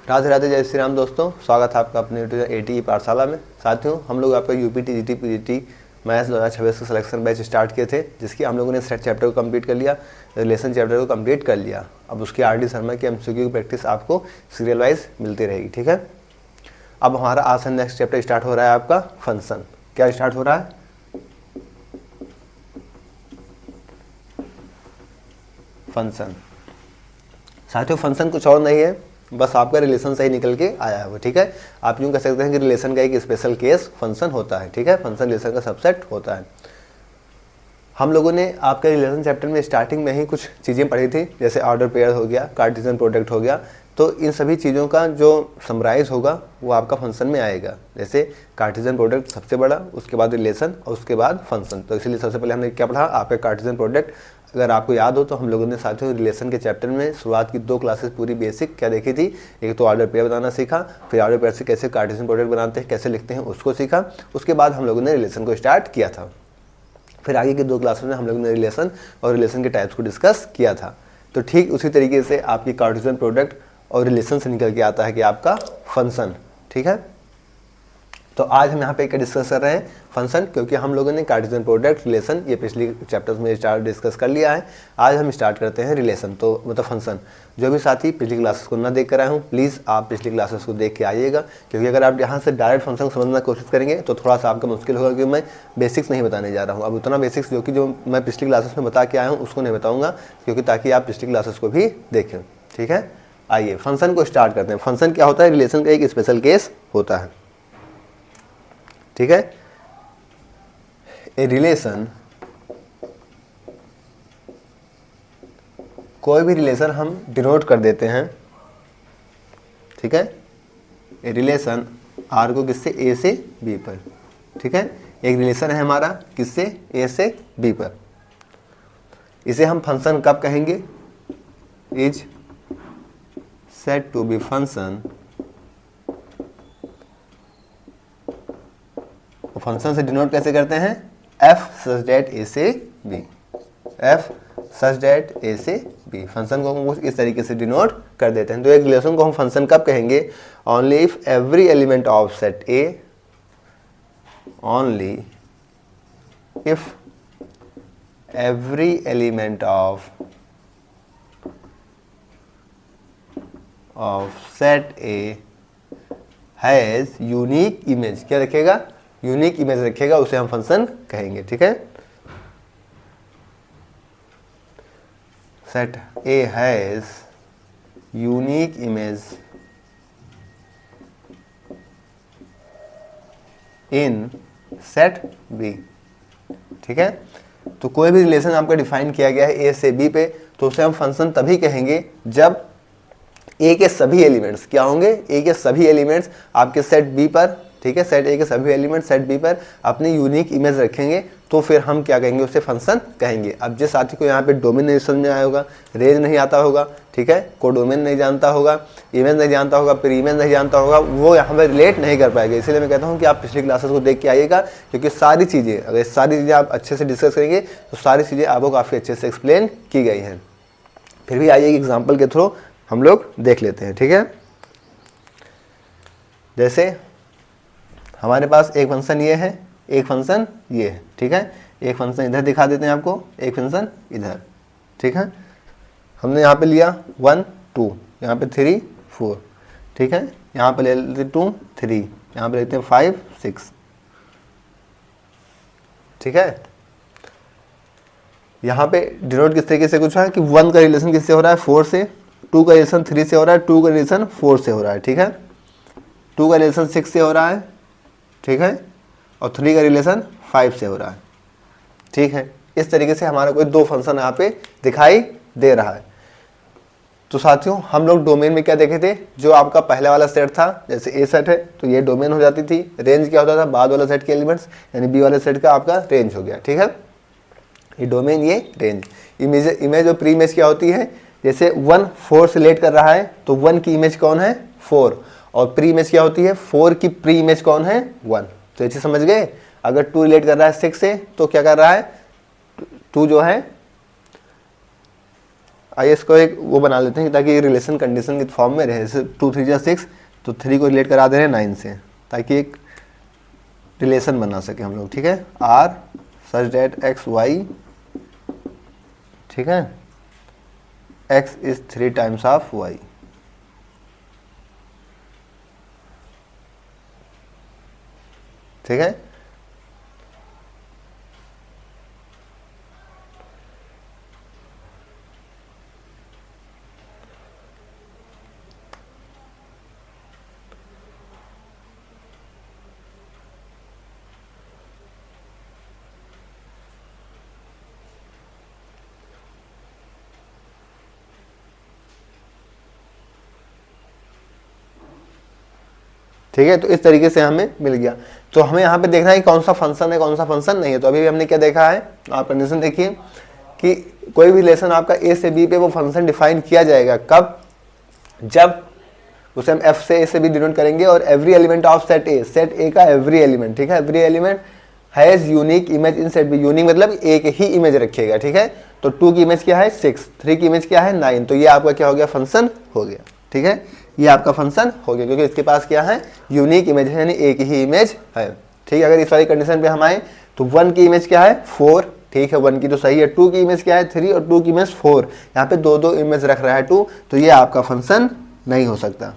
राधे राधे, जय श्री राम दोस्तों। स्वागत है आपका अपने एटी पाठशाला में। साथियों, हम लोग आपका यूपी जीटी पीजीटी मैथ्स 2026 का सिलेक्शन बैच स्टार्ट किए थे, जिसकी हम लोगों ने सेट चैप्टर को कंप्लीट कर लिया, रिलेशन चैप्टर को कंप्लीट कर लिया। अब उसकी आरडी शर्मा की एमसीक्यू की प्रैक्टिस आपको सीरियल वाइज मिलती रहेगी, ठीक है। अब हमारा आज से नेक्स्ट चैप्टर स्टार्ट हो रहा है आपका फंक्शन। क्या स्टार्ट हो रहा है? फंक्शन। साथियों, फंक्शन कुछ और नहीं है, बस आपका रिलेशन से ही निकल के आया है वो, ठीक है। आप यूँ कह सकते हैं कि रिलेशन का एक स्पेशल केस फंक्शन होता है, ठीक है। फंक्शन रिलेशन का सबसेट होता है। हम लोगों ने आपके रिलेशन चैप्टर में स्टार्टिंग में ही कुछ चीज़ें पढ़ी थी, जैसे ऑर्डर पेयर हो गया, कार्टेशियन प्रोडक्ट हो गया। तो इन सभी चीज़ों का जो समराइज होगा वो आपका फंक्शन में आएगा। जैसे कार्टेशियन प्रोडक्ट सबसे बड़ा, उसके बाद रिलेशन और उसके बाद फंक्शन। तो इसलिए सबसे पहले हमने क्या पढ़ा? आपका कार्टेशियन प्रोडक्ट। अगर आपको याद हो तो हम लोगों ने साथियों रिलेशन के चैप्टर में शुरुआत की 2 क्लासेस पूरी बेसिक क्या देखी थी। एक तो ऑर्डर पेयर बनाना सीखा, फिर ऑर्डर पेयर से कैसे कार्टेशियन प्रोडक्ट बनाते हैं, कैसे लिखते हैं, उसको सीखा। उसके बाद हम लोगों ने रिलेशन को स्टार्ट किया था। फिर आगे की 2 क्लासेस में हम लोगों ने रिलेशन और रिलेशन के टाइप्स को डिस्कस किया था। तो ठीक उसी तरीके से आपकी कार्टेशियन प्रोडक्ट और रिलेशन से निकल के आता है कि आपका फंक्शन, ठीक है। तो आज हम यहाँ पे क्या डिस्कस कर रहे हैं? फंक्शन, क्योंकि हम लोगों ने कार्टेशियन प्रोडक्ट, रिलेशन ये पिछली चैप्टर्स में स्टार्ट डिस्कस कर लिया है। आज हम स्टार्ट करते हैं रिलेशन, तो मतलब फंक्शन। जो भी साथी पिछली क्लासेस को ना देख कर आए हूँ, प्लीज़ आप पिछली क्लासेस को देख के आइएगा, क्योंकि अगर आप यहाँ से डायरेक्ट फंक्शन को समझने की कोशिश करेंगे तो थोड़ा सा आपका मुश्किल होगा, क्योंकि मैं बेसिक्स नहीं बताने जा रहा हूँ। अब उतना बेसिक्स जो मैं पिछली क्लासेस में बता के आया हूँ उसको नहीं बताऊँगा, क्योंकि ताकि आप पिछली क्लासेस को भी देखें, ठीक है। आइए फंक्शन को स्टार्ट करते हैं। फंक्शन क्या होता है? रिलेशन का एक स्पेशल केस होता है, ठीक है। ए रिलेशन, कोई भी रिलेशन हम डिनोट कर देते हैं, ठीक है। ए रिलेशन आर को किससे? ए से बी पर, ठीक है। एक रिलेशन है हमारा किससे? ए से बी पर। इसे हम फंक्शन कब कहेंगे? Is said to be function. Function से डिनोट कैसे करते हैं? एफ सच दैट ए से B. F such that A से बी। फंक्शन को हम कुछ इस तरीके से डिनोट कर देते हैं। तो एक रिलेशन को हम फंक्शन कब कहेंगे? Only if every element of set A, only if every element of set A has unique image. क्या रखेगा? यूनिक इमेज रखेगा, उसे हम फंक्शन कहेंगे, ठीक है। Set A has unique image in set B, ठीक है। तो कोई भी रिलेशन आपका डिफाइन किया गया है ए से बी पे, तो उसे हम फंक्शन तभी कहेंगे जब ए के सभी एलिमेंट्स क्या होंगे? ए के सभी एलिमेंट्स आपके सेट बी पर, ठीक है, सेट ए के सभी एलिमेंट सेट बी पर अपनी यूनिक इमेज रखेंगे, तो फिर हम क्या कहेंगे? उसे फंक्शन कहेंगे। अब जिस साथी को यहाँ पे डोमेन नहीं समझ में आया होगा, रेंज नहीं आता होगा, ठीक है, कोडोमेन नहीं जानता होगा, इमेज नहीं जानता होगा, फिर इमेज नहीं जानता होगा, वो यहाँ पे रिलेट नहीं कर पाएगा। इसलिए मैं कहता हूँ कि आप पिछली क्लासेस को देख के आइएगा, क्योंकि सारी चीज़ें, अगर सारी चीज़ें आप अच्छे से डिस्कस करेंगे तो सारी चीज़ें आपको काफ़ी अच्छे से एक्सप्लेन की गई हैं। फिर भी आइए एग्जाम्पल के थ्रू हम लोग देख लेते हैं, ठीक है। जैसे हमारे पास एक फंक्शन ये है, एक फंक्शन ये है, ठीक है। एक फंक्शन इधर दिखा देते हैं आपको, एक फंक्शन इधर, ठीक है। हमने यहाँ पे लिया 1 2, यहाँ पे 3 4, ठीक है। यहाँ पे ले लेते 2 3, यहाँ पे लेते हैं 5 6, ठीक है। यहाँ पे डिनोट किस तरीके से कुछ है कि 1 का रिलेशन किससे हो रहा है? 4 से। 2 का रिलेशन 3 से हो रहा है। 2 का रिलेशन 4 से हो रहा है, ठीक है। 2 का रिलेशन 6 से हो रहा है, ठीक है, और 3 का रिलेशन 5 से हो रहा है, ठीक है। इस तरीके से हमारा कोई 2 फंक्शन यहाँ पे दिखाई दे रहा है। तो साथियों, हम लोग डोमेन में क्या देखे थे? जो आपका पहले वाला सेट था, जैसे ए सेट है तो ये डोमेन हो जाती थी। रेंज क्या होता था? बाद वाला सेट के एलिमेंट्स, यानी बी वाले सेट का आपका रेंज हो गया, ठीक है। ये डोमेन, ये रेंज। इमेज और प्री इमेज क्या होती है? जैसे 1 4 से लेट कर रहा है तो 1 की इमेज कौन है? 4, और प्री इमेज क्या होती है? 4 की प्री इमेज कौन है? 1। तो ये चीज समझ गए। अगर 2 रिलेट कर रहा है 6 से तो क्या कर रहा है? 2 जो है आइए इसको एक वो बना लेते हैं ताकि रिलेशन कंडीशन के फॉर्म में रहे। जैसे 2 3 जा 6, तो 3 को रिलेट करा दे रहे हैं 9 से, ताकि एक रिलेशन बना सके हम लोग, ठीक है। R such that X Y, ठीक है, X is 3 times of Y. ठीक है, ठीक है। तो इस तरीके से हमें मिल गया। तो हमें यहाँ पे देखना है कौन सा फंक्शन है, कौन सा फंक्शन नहीं है। तो अभी भी हमने क्या देखा है, आप कंडीशन देखिए कि कोई भी रिलेशन आपका ए से बी पे वो फंक्शन डिफाइन किया जाएगा कब, जब उसे हम एफ से ए से बी डिनोट करेंगे और every element of set A का एवरी एलिमेंट, ठीक है, every element has unique image in set B. Unique मतलब एक ही इमेज रखेगा, ठीक है। तो 2 की इमेज क्या है 6, 3 की इमेज क्या है 9, तो ये आपका क्या हो गया, फंक्शन हो गया, ठीक है। ये आपका फंक्शन हो गया क्योंकि इसके पास क्या है, यूनिक इमेज है, यानी एक ही इमेज है, ठीक है। अगर इस वाली कंडीशन पे हम आए तो 1 की इमेज क्या है 4, ठीक है, 1 की तो सही है। 2 की इमेज क्या है 3 और 2 की इमेज 4, यहाँ पे 2 इमेज रख रहा है 2, तो ये आपका फंक्शन नहीं हो सकता,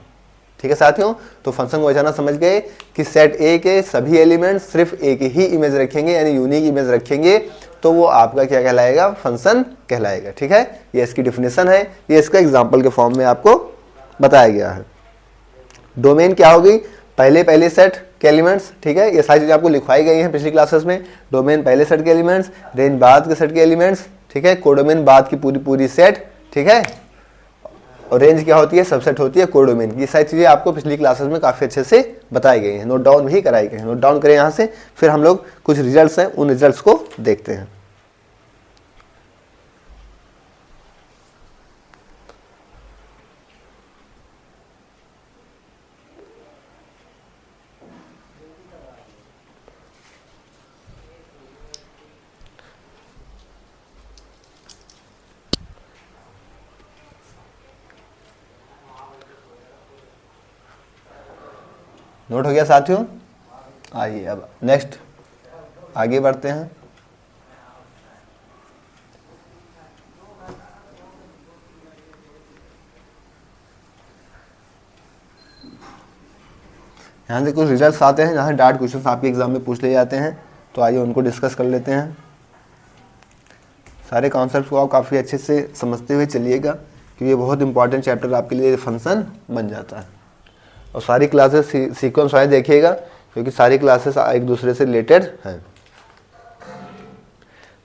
ठीक है साथियों। तो फंक्शन को पहचाना समझ गए कि सेट ए के सभी एलिमेंट सिर्फ एक ही इमेज रखेंगे, यानी यूनिक इमेज रखेंगे, तो वो आपका क्या कहलाएगा, फंक्शन कहलाएगा, ठीक है। ये इसकी डिफिनेशन है, ये इसका एग्जाम्पल के फॉर्म में आपको बताया गया है। डोमेन क्या होगी, पहले सेट के एलिमेंट्स, ठीक है, ये सारी चीजें आपको लिखवाई गई हैं पिछली क्लासेस में। डोमेन पहले सेट के एलिमेंट्स, रेंज बाद के सेट के एलिमेंट्स, ठीक है, कोडोमेन बाद की पूरी सेट, ठीक है, और रेंज क्या होती है, सबसेट होती है कोडोमेन की। ये सारी चीजें आपको पिछली क्लासेस में काफी अच्छे से बताई गई हैं, नोट डाउन भी कराई गई हैं। नोट डाउन करें यहाँ से, फिर हम लोग कुछ रिजल्ट्स हैं उन रिजल्ट्स को देखते हैं। नोट हो गया साथियों। आइए अब नेक्स्ट आगे बढ़ते हैं। यहाँ से कुछ रिजल्ट्स आते हैं जहाँ डार्ट क्वेश्चंस आपके एग्जाम में पूछ ले जाते हैं, तो आइए उनको डिस्कस कर लेते हैं। सारे कॉन्सेप्ट को आप काफ़ी अच्छे से समझते हुए चलिएगा क्योंकि ये बहुत इंपॉर्टेंट चैप्टर आपके लिए फंक्शन बन जाता है। और सारी क्लासेस सीक्वेंस वाइज देखिएगा क्योंकि सारी क्लासेस एक दूसरे से रिलेटेड हैं।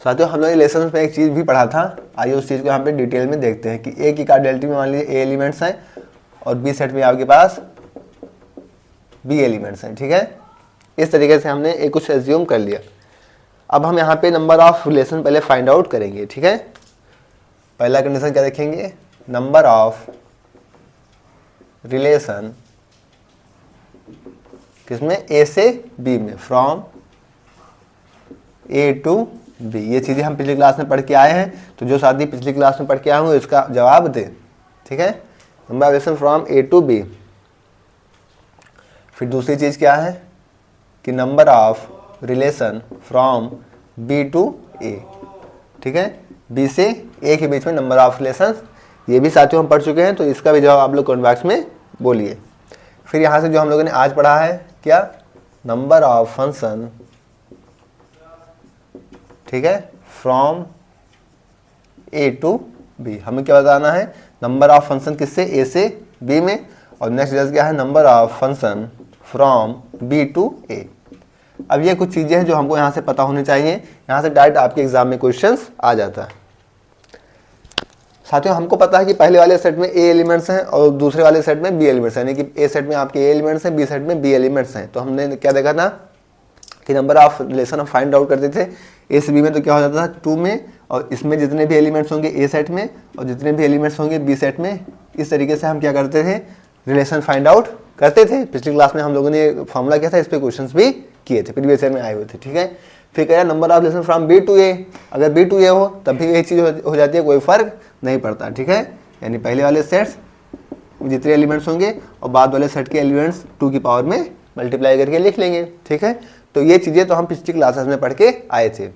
साथियों हम लोग लेसन में एक चीज़ भी पढ़ा था, आइए उस चीज़ को यहाँ पे डिटेल में देखते हैं कि ए की कार्डियलिटी में मान लीजिए ए एलिमेंट्स हैं और बी सेट में आपके पास बी एलिमेंट्स हैं, ठीक है। इस तरीके से हमने एक कुछ एज्यूम कर लिया। अब हम यहाँ पे नंबर ऑफ रिलेशन पहले फाइंड आउट करेंगे, ठीक है। पहला कंडीशन क्या देखेंगे, नंबर ऑफ रिलेशन किसमें, ए से बी में, फ्रॉम ए टू बी। ये चीज़ें हम पिछली क्लास में पढ़ के आए हैं, तो जो साथी पिछली क्लास में पढ़ के आए होंगे इसका जवाब दे, ठीक है। Number of relation from A to B. फिर दूसरी चीज़ क्या है कि number of relation from B to A, ठीक है, बी से ए के बीच में नंबर ऑफ रिलेशन। ये भी साथियों हम पढ़ चुके हैं, तो इसका भी जवाब आप लोग कमेंट बॉक्स में बोलिए। फिर यहाँ से जो हम लोगों ने आज पढ़ा है क्या, नंबर ऑफ फंक्शन, ठीक है, फ्रॉम ए टू बी। हमें क्या बताना है, नंबर ऑफ फंक्शन किससे, ए से बी में। और नेक्स्ट रिजल्ट क्या है, number of function from B to A. अब ये कुछ चीज़ें हैं जो हमको यहाँ से पता होनी चाहिए, यहाँ से डायरेक्ट आपके एग्जाम में क्वेश्चंस आ जाता है। साथियों हमको पता है कि पहले वाले सेट में ए एलिमेंट्स हैं और दूसरे वाले सेट में बी एलिमेंट्स हैं, यानी कि ए सेट में आपके ए एलिमेंट्स हैं, बी सेट में बी एलिमेंट्स हैं। तो हमने क्या देखा था कि नंबर ऑफ रिलेशन हम फाइंड आउट करते थे ए से बी में, तो क्या हो जाता था 2 में, और इसमें जितने भी एलिमेंट्स होंगे ए सेट में और जितने भी एलिमेंट्स होंगे बी सेट में, इस तरीके से हम क्या करते थे, रिलेशन फाइंड आउट करते थे। पिछली क्लास में हम लोगों ने फॉर्मूला किया था, इस पर क्वेश्चंस भी किए थे, प्रीवियस ईयर में आए हुए थे, ठीक है। फिर कह रहा है number of relation from B to A, अगर बी टू ए हो तब भी यही चीज़ हो जाती है, कोई फर्क नहीं पड़ता, ठीक है। यानी पहले वाले सेट्स जितने एलिमेंट्स होंगे और बाद वाले सेट के एलिमेंट्स 2 की पावर में मल्टीप्लाई करके लिख लेंगे, ठीक है। तो ये चीज़ें तो हम पिछली क्लासेस में पढ़ के आए थे।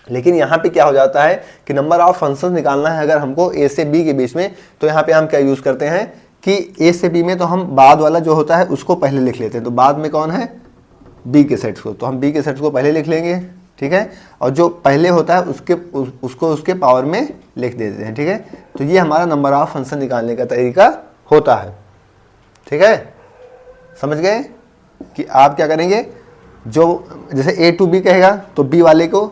लेकिन यहाँ पे क्या हो जाता है कि नंबर ऑफ फंक्शंस निकालना है अगर हमको ए से बी के बीच में, तो यहाँ पे हम क्या यूज़ करते हैं कि ए से बी में तो हम बाद वाला जो होता है उसको पहले लिख लेते हैं। तो बाद में कौन है, बी के सेट्स को, तो हम बी के सेट्स को पहले लिख लेंगे, ठीक है। और जो पहले होता है उसको उसके पावर में लिख देते हैं, ठीक है। तो ये हमारा नंबर ऑफ फंक्शन निकालने का तरीका होता है, ठीक है। समझ गए कि आप क्या करेंगे, जो जैसे ए टू बी कहेगा तो बी वाले को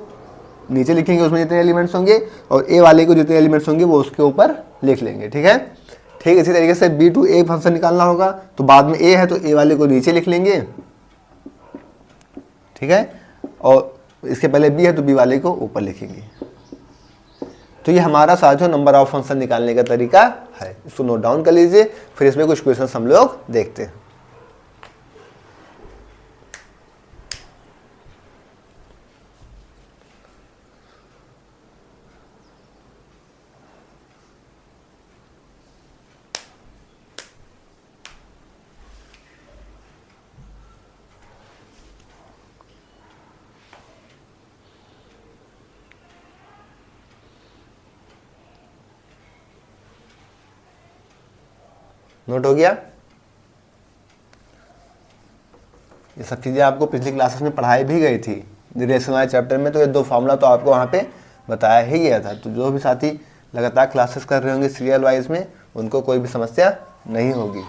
नीचे लिखेंगे, उसमें जितने एलिमेंट्स होंगे, और ए वाले को जितने एलिमेंट्स होंगे वो उसके ऊपर लिख लेंगे, ठीक है। ठीक इसी तरीके से बी टू ए फंक्शन निकालना होगा, तो बाद में ए है तो ए वाले को नीचे लिख लेंगे, ठीक है, और इसके पहले बी है तो बी वाले को ऊपर लिखेंगे। तो ये हमारा साथियों नंबर ऑफ फंक्शन निकालने का तरीका है, इसको नोट डाउन कर लीजिए। फिर इसमें कुछ क्वेश्चन हम लोग देखते हैं। नोट हो गया, ये सब चीज़ें आपको पिछली क्लासेस में पढ़ाई भी गई थी रिलेशन वाले चैप्टर में। तो ये 2 फार्मूला तो आपको वहाँ पे बताया ही गया था। तो जो भी साथी लगातार क्लासेस कर रहे होंगे सीरियल वाइज में, उनको कोई भी समस्या नहीं होगी।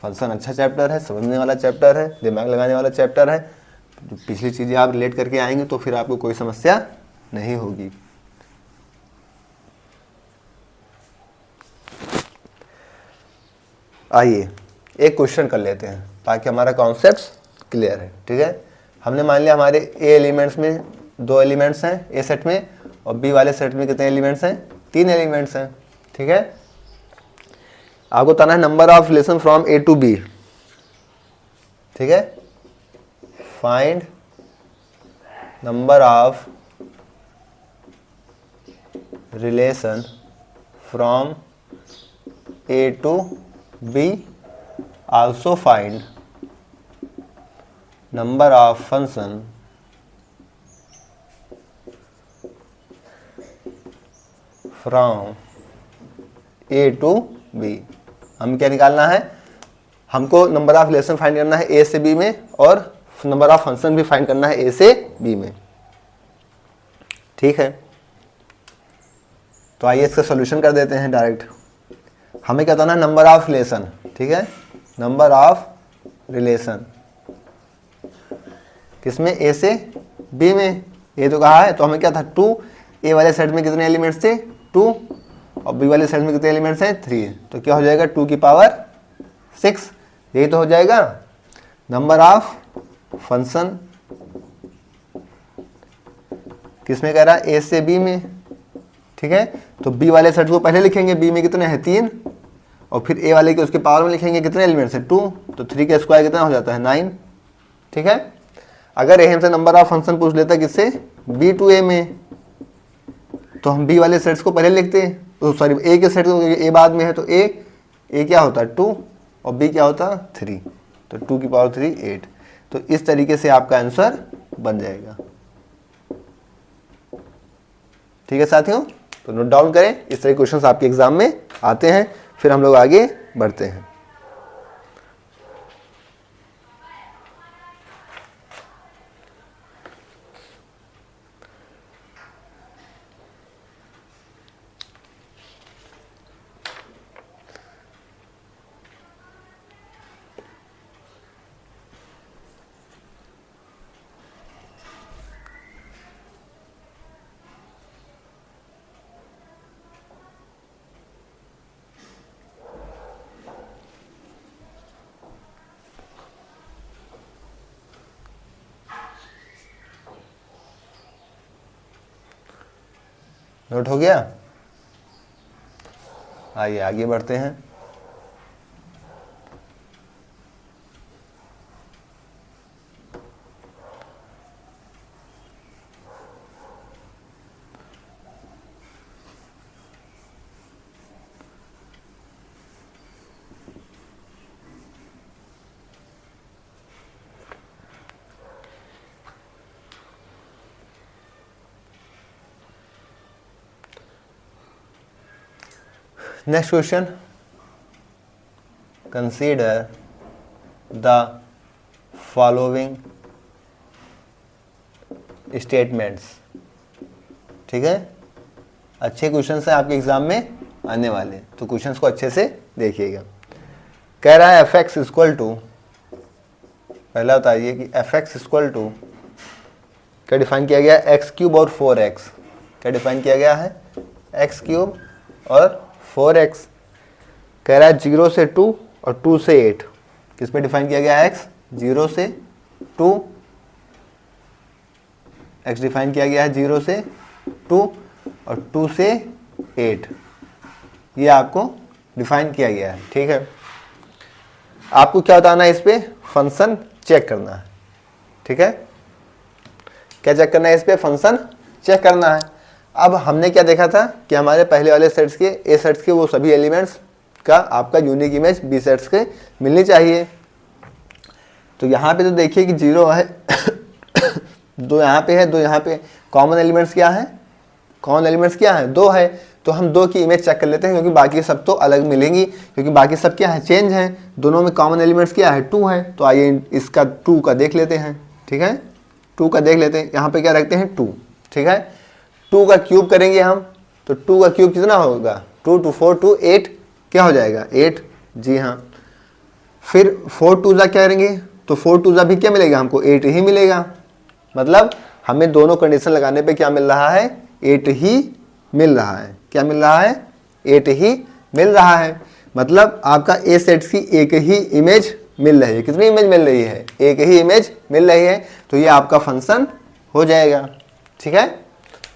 फंक्शन अच्छा चैप्टर है, समझने वाला चैप्टर है, दिमाग लगाने वाला चैप्टर है। जो पिछली चीज़ें आप रिलेट करके आएंगे तो फिर आपको कोई समस्या नहीं होगी। आइए एक क्वेश्चन कर लेते हैं ताकि हमारा कॉन्सेप्ट क्लियर है, ठीक है। हमने मान लिया हमारे ए एलिमेंट्स में 2 एलिमेंट्स हैं ए सेट में, और बी वाले सेट में कितने एलिमेंट्स हैं, 3 एलिमेंट्स हैं, ठीक है। आपको बताना है number of relation from A to B, ठीक है। Find number of relation from A to B, also find number of function from A to B। हम क्या निकालना है, हमको नंबर ऑफ रिलेशन फाइंड करना है ए से बी में, और नंबर ऑफ फंक्शन भी फाइंड करना है ए से बी में, ठीक है। तो आइए इसका सॉल्यूशन कर देते हैं डायरेक्ट। हमें क्या बताना है, नंबर ऑफ रिलेशन, ठीक है। नंबर ऑफ रिलेशन किसमें, ए से बी में। ए तो कहा है, तो हमें क्या था 2, ए वाले सेट में कितने एलिमेंट्स थे 2, और बी वाले सेट में कितने एलिमेंट्स हैं 3। तो क्या हो जाएगा 2 की पावर 6, यही तो हो जाएगा। नंबर ऑफ फंक्शन किसमें कह रहा है, ए से बी में, ठीक है। तो बी वाले सेट को पहले लिखेंगे, बी में कितने हैं 3, और फिर ए वाले के उसके पावर में लिखेंगे कितने एलिमेंट्स हैं 2, तो 3 का स्क्वायर कितना हो जाता है 9, ठीक है। अगर ए हमसे नंबर ऑफ फंक्शन पूछ लेता किससे, बी टू ए में, तो हम बी वाले सेट्स को पहले लिखते हैं, तो सॉरी ए के सेट को, ए बाद में है तो ए क्या होता है 2, और बी क्या होता है 3, तो 2 की पावर 3 8। तो इस तरीके से आपका आंसर बन जाएगा, ठीक है साथियों। तो नोट डाउन करें, इस तरह के क्वेश्चंस आपके एग्जाम में आते हैं। फिर हम लोग आगे बढ़ते हैं। नोट हो गया, आइए आगे बढ़ते हैं। Next question, consider the following statements. ठीक है, अच्छे क्वेश्चन है आपके एग्जाम में आने वाले, तो क्वेश्चंस को अच्छे से देखिएगा। कह रहा है एफ एक्स इक्वल टू, पहला बताइए कि एफ एक्स इक्वल टू क्या डिफाइन किया गया है, एक्स क्यूब और 4x। क्या डिफाइन किया गया है, एक्स क्यूब और 4x। कह रहा है 0 से 2 और 2 से 8। किस पे डिफाइन किया गया है, एक्स 0 से 2, एक्स डिफाइन किया गया है 0 से 2 और 2 से 8, ये आपको डिफाइन किया गया है। ठीक है, आपको क्या बताना है, इस पे फंक्शन चेक करना है। ठीक है, क्या चेक करना है, इस पे फंक्शन चेक करना है। अब हमने क्या देखा था कि हमारे पहले वाले सेट्स के, ए सेट्स के वो सभी एलिमेंट्स का आपका यूनिक इमेज बी सेट्स के मिलनी चाहिए। तो यहाँ पे तो देखिए कि 0 है, 2 यहाँ पे है, 2 यहाँ पे। कॉमन एलिमेंट्स क्या है, कॉमन एलिमेंट्स क्या है, 2 है। तो हम 2 की इमेज चेक कर लेते हैं, क्योंकि बाकी सब तो अलग मिलेंगी, क्योंकि बाकी सब क्या है, चेंज है। दोनों में कॉमन एलिमेंट्स क्या है, 2 है। तो आइए इसका 2 का देख लेते हैं। ठीक है, 2 का देख लेते हैं। यहाँ पे क्या रखते हैं, 2। ठीक है, 2 का क्यूब करेंगे हम, तो 2 का क्यूब कितना होगा, 2 2 4 2 8, क्या हो जाएगा 8। जी हाँ, फिर 4 2 क्या करेंगे, तो 4 2 भी क्या मिलेगा हमको, 8 ही मिलेगा। मतलब हमें दोनों कंडीशन लगाने पे क्या मिल रहा है, 8 ही मिल रहा है। क्या मिल रहा है, 8 ही मिल रहा है। मतलब आपका ए सेट्स की एक ही इमेज मिल रही है। कितनी इमेज मिल रही है, एक ही इमेज मिल रही है। तो ये आपका फंक्शन हो जाएगा। ठीक है,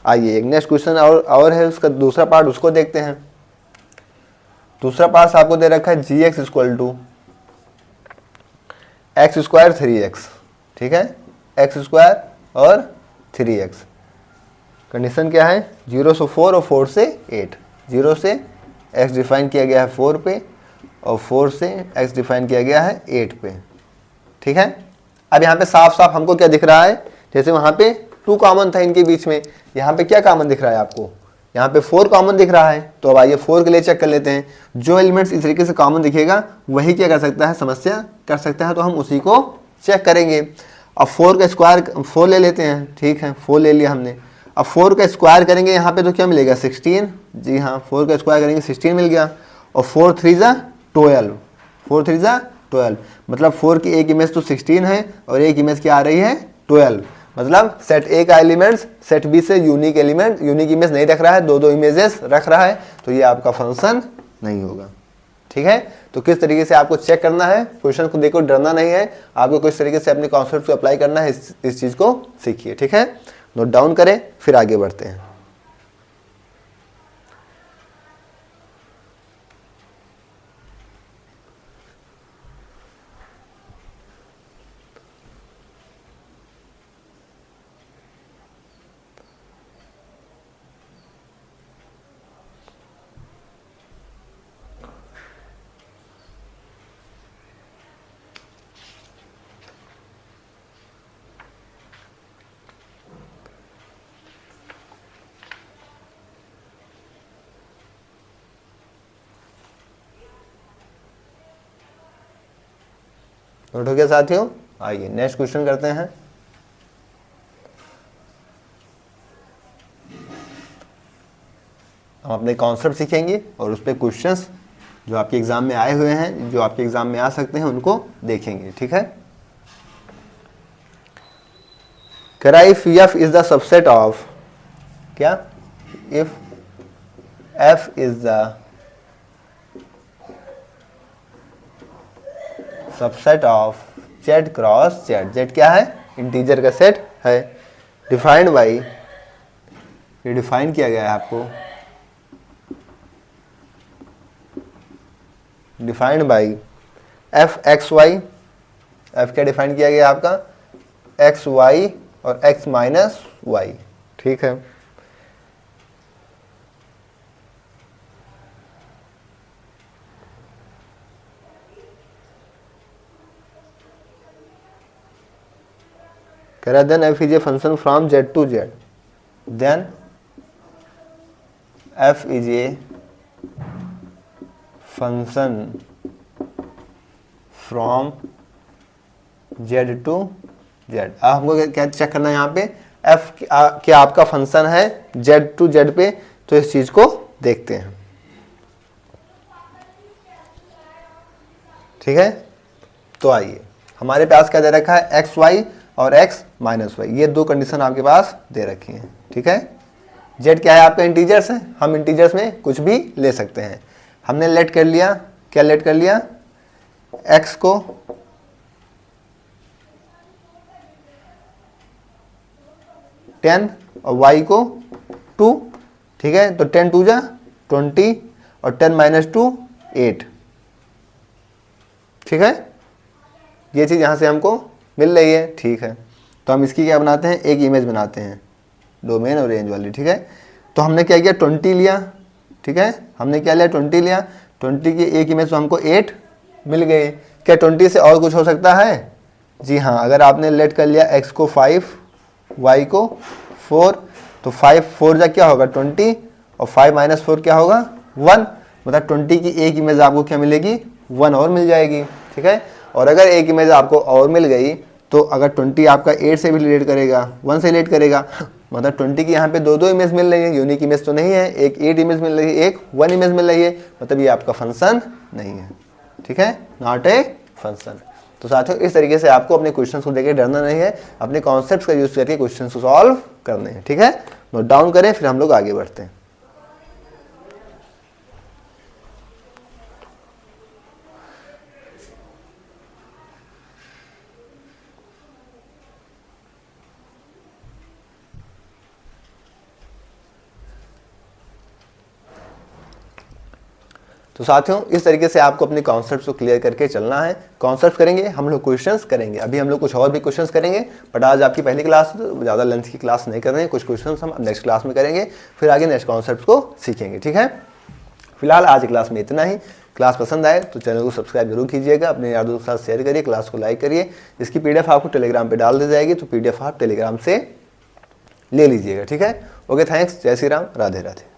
आइए एक नेक्स्ट क्वेश्चन और है, उसका दूसरा पार्ट, उसको देखते हैं। दूसरा पार्ट आपको दे रखा है g x equal to x square 3x। ठीक है, एक्स स्क्वायर और 3x। कंडीशन क्या है, 0 से 4 और 4 से 8। 0 से x डिफाइन किया गया है 4 पे, और 4 से x डिफाइन किया गया है 8 पे। ठीक है, अब यहाँ पे साफ साफ हमको क्या दिख रहा है, जैसे वहाँ पे 2 कॉमन था इनके बीच में, यहाँ पे क्या कॉमन दिख रहा है आपको, यहाँ पे 4 कॉमन दिख रहा है। तो अब आइए 4 के लिए चेक कर लेते हैं। जो एलिमेंट्स इस तरीके से कॉमन दिखेगा वही क्या कर सकता है, समस्या कर सकता है। तो हम उसी को चेक करेंगे। अब 4 का स्क्वायर 4 ले लेते हैं। ठीक है, 4 ले लिया हमने। अब 4 का स्क्वायर करेंगे यहाँ पे तो क्या मिलेगा, 16। जी हाँ, 4 का स्क्वायर करेंगे 16 मिल गया। और 4 3 12, 4 3 12। मतलब 4 की एक इमेज तो 16 है और एक इमेज क्या आ रही है, 12। मतलब सेट ए का एलिमेंट्स सेट बी से यूनिक एलिमेंट, यूनिक इमेज नहीं रख रहा है, 2 इमेजेस रख रहा है। तो ये आपका फंक्शन नहीं होगा। ठीक है, तो किस तरीके से आपको चेक करना है, क्वेश्चन को देखो, डरना नहीं है, आपको किस तरीके से अपने कॉन्सेप्ट को अप्लाई करना है, इस चीज़ को सीखिए। ठीक है, नोट डाउन करें, फिर आगे बढ़ते हैं। नोट हो गया साथियों, आइए नेक्स्ट क्वेश्चन करते हैं। हम अपने कॉन्सेप्ट सीखेंगे और उस पर क्वेश्चंस जो आपके एग्जाम में आए हुए हैं, जो आपके एग्जाम में आ सकते हैं, उनको देखेंगे। ठीक है, करा if f is the subset of, क्या, if f is the subset of Z cross Z. Z क्या है, इंटीजर का सेट है। डिफाइंड बाई, ये डिफाइन किया गया है आपको, defined by F X Y. F क्या डिफाइन किया गया आपका, एक्स वाई और एक्स माइनस वाई। ठीक है, कह रहा then F is a function from Z to Z. Then F is a function from z to z। अब हमको क्या चेक करना है यहाँ पे, f क्या आपका फंक्शन है z टू z पे, तो इस चीज को देखते हैं। ठीक है, तो आइए हमारे पास क्या दे रखा है, एक्स वाई और एक्स माइनस वाई, ये दो कंडीशन आपके पास दे रखी हैं। ठीक है, z क्या है आपका इंटीजर्स है, हम इंटीजर्स में कुछ भी ले सकते हैं। हमने लेट कर लिया, क्या लेट कर लिया, x को 10 और y को 2। ठीक है, तो 10 2 जा 20 और 10 माइनस 2 8। ठीक है, ये चीज़ यहाँ से हमको मिल रही है। ठीक है, तो हम इसकी क्या बनाते हैं, एक इमेज बनाते हैं डोमेन और रेंज वाली। ठीक है, तो हमने क्या किया 20 लिया। ठीक है, हमने क्या लिया 20 लिया, 20 की एक इमेज तो हमको 8 मिल गई। क्या 20 से और कुछ हो सकता है, जी हाँ, अगर आपने लेट कर लिया x को 5 y को 4, तो 5 4 जा क्या होगा 20 और 5 माइनस 4 क्या होगा 1, मतलब 20 की एक इमेज आपको क्या मिलेगी 1 और मिल जाएगी। ठीक है, और अगर एक इमेज आपको और मिल गई तो अगर 20 आपका 8 से भी रिलेट करेगा, 1 से रिलेट करेगा, मतलब 20 की यहाँ पे दो इमेज मिल रही है, यूनिक इमेज तो नहीं है, एक 8 इमेज मिल रही है, एक 1 इमेज मिल रही है, मतलब ये आपका फंक्शन नहीं है। ठीक है, नॉट ए फंक्शन। तो साथियों इस तरीके से आपको अपने क्वेश्चन को देकर डरना नहीं है, अपने कॉन्सेप्ट्स का यूज करके क्वेश्चन को सॉल्व करने हैं। ठीक है, नोट डाउन करें, फिर हम लोग आगे बढ़ते हैं। तो साथियों इस तरीके से आपको अपने कॉन्सेप्ट्स को क्लियर करके चलना है। कॉन्सेप्ट करेंगे, हम लोग क्वेश्चंस करेंगे, अभी हम लोग कुछ और भी क्वेश्चंस करेंगे, बट आज आपकी पहली क्लास तो ज़्यादा लेंथ की क्लास नहीं कर रहे हैं, कुछ क्वेश्चंस हम नेक्स्ट क्लास में करेंगे, फिर आगे नेक्स्ट कॉन्सेप्ट को सीखेंगे। ठीक है, फिलहाल आज क्लास में इतना ही। क्लास पसंद आए तो चैनल को सब्सक्राइब जरूर कीजिएगा, अपने यारों के साथ शेयर करिए, क्लास को लाइक करिए। इसकी PDF आपको टेलीग्राम पर डाल दी जाएगी, तो PDF आप टेलीग्राम से ले लीजिएगा। ठीक है, ओके, थैंक्स, जय श्री राम, राधे राधे।